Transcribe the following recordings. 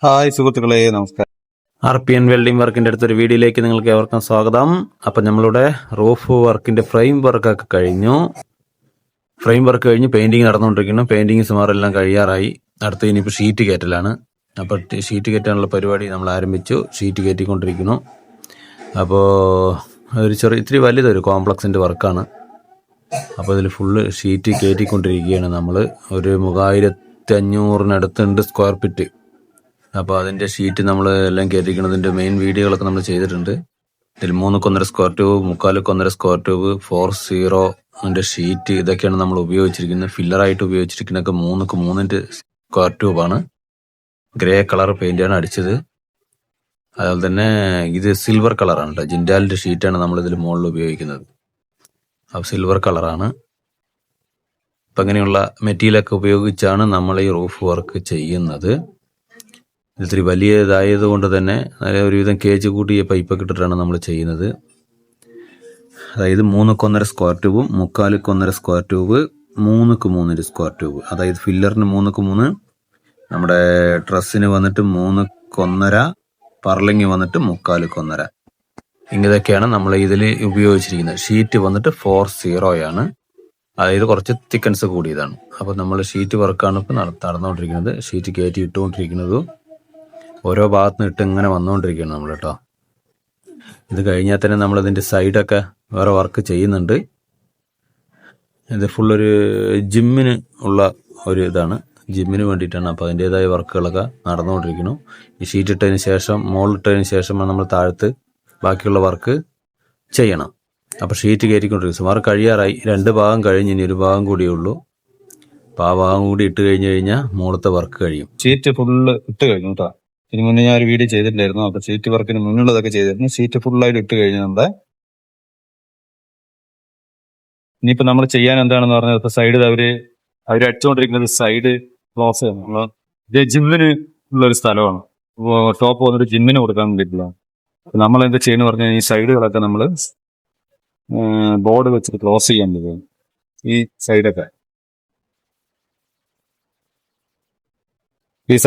Hi സുഹൃത്തുക്കളെ, നമസ്കാരം. RPN welding വർക്കിന്റെ അടുത്തൊരു വീഡിയോയിലേക്ക് നിങ്ങൾക്ക് ഏവർക്കും സ്വാഗതം. അപ്പം നമ്മളുടെ റൂഫ് വർക്കിന്റെ ഫ്രെയിം വർക്കൊക്കെ കഴിഞ്ഞു. ഫ്രെയിം വർക്ക് കഴിഞ്ഞ് പെയിന്റിങ് നടന്നുകൊണ്ടിരിക്കുന്നു. പെയിന്റിങ് സുമാരെല്ലാം കഴിയാറായി. അടുത്ത് ഇനിയിപ്പോൾ ഷീറ്റ് കയറ്റലാണ്. അപ്പോൾ ഷീറ്റ് കയറ്റാനുള്ള പരിപാടി നമ്മൾ ആരംഭിച്ചു. ഷീറ്റ് കയറ്റിക്കൊണ്ടിരിക്കുന്നു. അപ്പോൾ ഒരു ഇത്തിരി വലുതൊരു കോംപ്ലക്സിന്റെ വർക്കാണ്. അപ്പോൾ ഇതിൽ ഫുള്ള് ഷീറ്റ് കയറ്റിക്കൊണ്ടിരിക്കുകയാണ് നമ്മൾ. ഒരു 3500 സ്ക്വയർ ഫീറ്റ്. അപ്പോൾ അതിൻ്റെ ഷീറ്റ് നമ്മൾ എല്ലാം കയറ്റിക്കുന്നതിൻ്റെ മെയിൻ വീഡിയോകളൊക്കെ നമ്മൾ ചെയ്തിട്ടുണ്ട്. ഇതിൽ 3.1 സ്ക്വയർ ട്യൂബ്, 3.1 സ്ക്വയർ ട്യൂബ്, 40 അതിൻ്റെ ഷീറ്റ്, ഇതൊക്കെയാണ് നമ്മൾ ഉപയോഗിച്ചിരിക്കുന്നത്. ഫില്ലറായിട്ട് ഉപയോഗിച്ചിരിക്കുന്നതൊക്കെ 3.3 സ്ക്വയർ ട്യൂബാണ്. ഗ്രേ കളർ പെയിൻ്റാണ് അടിച്ചത്. അതുപോലെ തന്നെ ഇത് സിൽവർ കളറാണ് കേട്ടോ. ജിൻഡാലിൻ്റെ ഷീറ്റാണ് നമ്മളിതിൽ മുകളിൽ ഉപയോഗിക്കുന്നത്. അപ്പോൾ സിൽവർ കളറാണ്. അപ്പം അങ്ങനെയുള്ള മെറ്റീരിയലൊക്കെ ഉപയോഗിച്ചാണ് നമ്മൾ ഈ റൂഫ് വർക്ക് ചെയ്യുന്നത്. ഇത്തിരി വലിയതായത് കൊണ്ട് തന്നെ ഒരുവിധം കേജ് കൂട്ടിയ പൈപ്പൊക്കെ ഇട്ടിട്ടാണ് നമ്മൾ ചെയ്യുന്നത്. അതായത് 3.1 സ്ക്വയർ ട്യൂബും 3.1 സ്ക്വയർ ട്യൂബ്, 3.3 സ്ക്വയർ ട്യൂബ്. അതായത് ഫില്ലറിന് 3.3, നമ്മുടെ ഡ്രസ്സിന് വന്നിട്ട് 3.1, പർലിങ് വന്നിട്ട് 3.1. ഇങ്ങനെയൊക്കെയാണ് നമ്മൾ ഇതിൽ ഉപയോഗിച്ചിരിക്കുന്നത്. ഷീറ്റ് വന്നിട്ട് 40 അതായത് കുറച്ച് തിക്കൻസ് കൂടിയതാണ്. അപ്പോൾ നമ്മൾ ഷീറ്റ് വർക്കാണ് ഇപ്പോൾ നടന്നുകൊണ്ടിരിക്കുന്നത്. ഷീറ്റ് കയറ്റി ഇട്ടുകൊണ്ടിരിക്കുന്നതും ഓരോ ഭാഗത്തുനിന്ന് ഇട്ട് ഇങ്ങനെ വന്നുകൊണ്ടിരിക്കുകയാണ് നമ്മൾ കേട്ടോ. ഇത് കഴിഞ്ഞാൽ തന്നെ നമ്മളിതിൻ്റെ സൈഡൊക്കെ വേറെ വർക്ക് ചെയ്യുന്നുണ്ട്. ഇത് ഫുള്ളൊരു ജിമ്മിന് ഉള്ള ഒരു ഇതാണ്, ജിമ്മിന് വേണ്ടിയിട്ടാണ്. അപ്പോൾ അതിൻ്റേതായ വർക്കുകളൊക്കെ നടന്നുകൊണ്ടിരിക്കുന്നു. ഈ ഷീറ്റ് ഇട്ടതിന് ശേഷം, മുകളിലിട്ടതിന് ശേഷമാണ് നമ്മൾ താഴത്ത് ബാക്കിയുള്ള വർക്ക് ചെയ്യണം. അപ്പോൾ ഷീറ്റ് കയറ്റിക്കൊണ്ടിരിക്കും. സുമാർ കഴിയാറായി. 2 ഭാഗം കഴിഞ്ഞ് ഇനി 1 ഭാഗം കൂടിയേ ഉള്ളൂ. അപ്പോൾ ആ ഭാഗം കൂടി ഇട്ട് കഴിഞ്ഞ് കഴിഞ്ഞാൽ മുകളിലത്തെ വർക്ക് കഴിയും. ഷീറ്റ് ഫുള്ള് ഇട്ട് കഴിഞ്ഞു കേട്ടോ. ഇതിന് മുന്നേ ഞാൻ ഒരു വീഡിയോ ചെയ്തിട്ടുണ്ടായിരുന്നു. അപ്പോൾ ഷീറ്റ് വർക്കിന് മുന്നുള്ളതൊക്കെ ചെയ്തിരുന്നു. ഷീറ്റ് ഫുള്ളായിട്ട് ഇട്ട് കഴിഞ്ഞു നമ്മുടെ. ഇനിയിപ്പോൾ നമ്മൾ ചെയ്യാൻ എന്താണെന്ന് പറഞ്ഞാൽ, ഇപ്പോൾ സൈഡ് അവർ അടിച്ചുകൊണ്ടിരിക്കുന്നത് സൈഡ് ക്ലോസ് ചെയ്യണം. ഇത് ജിമ്മിന് ഉള്ളൊരു സ്ഥലമാണ്. ടോപ്പ് വന്നിട്ട് ജിമ്മിന് കൊടുക്കാൻ വേണ്ടിയിട്ടില്ല. നമ്മൾ എന്താ ചെയ്യുന്ന പറഞ്ഞാൽ, ഈ സൈഡുകളൊക്കെ നമ്മൾ ബോർഡ് വെച്ചിട്ട് ക്ലോസ് ചെയ്യാൻ പറ്റും. ഈ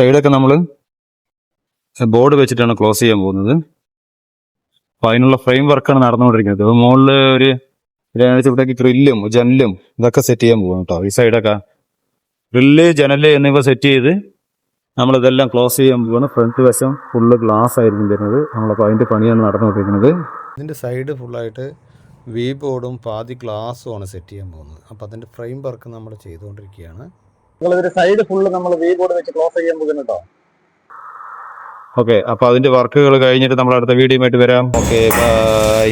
സൈഡൊക്കെ നമ്മൾ ബോർഡ് വെച്ചിട്ടാണ് ക്ലോസ് ചെയ്യാൻ പോകുന്നത്. അപ്പം അതിനുള്ള ഫ്രെയിം വർക്കാണ് നടന്നുകൊണ്ടിരിക്കുന്നത്. അപ്പോൾ മുകളിൽ ഒരു ഇവിടേക്ക് ഗ്രില്ലും ജനലും ഇതൊക്കെ സെറ്റ് ചെയ്യാൻ പോകും കേട്ടോ. ഈ സൈഡൊക്കെ ഗ്രില്ല്, ജനല് എന്നിവ സെറ്റ് ചെയ്ത് നമ്മളിതെല്ലാം ക്ലോസ് ചെയ്യാൻ പോകുന്നു. ഫ്രണ്ട് വശം ഫുള്ള് ഗ്ലാസ് ആയിരിക്കും വരുന്നത്. നമ്മളപ്പോൾ അതിൻ്റെ പണിയാണ് നടന്നുകൊണ്ടിരിക്കുന്നത്. ഇതിൻ്റെ സൈഡ് ഫുള്ളായിട്ട് വി ബോർഡും പാതി ഗ്ലാസ്സുമാണ് സെറ്റ് ചെയ്യാൻ പോകുന്നത്. അപ്പോൾ അതിൻ്റെ ഫ്രെയിം വർക്ക് നമ്മൾ ചെയ്തുകൊണ്ടിരിക്കുകയാണ്. സൈഡ് ഫുള്ള് നമ്മൾ വി ബോർഡ് വെച്ച് ക്ലോസ് ചെയ്യാൻ പോകുന്നു കേട്ടോ. ഓക്കെ, അപ്പോൾ അതിൻ്റെ വർക്കുകൾ കഴിഞ്ഞിട്ട് നമ്മൾ അടുത്ത വീഡിയോ ആയിട്ട് വരാം. Okay, by.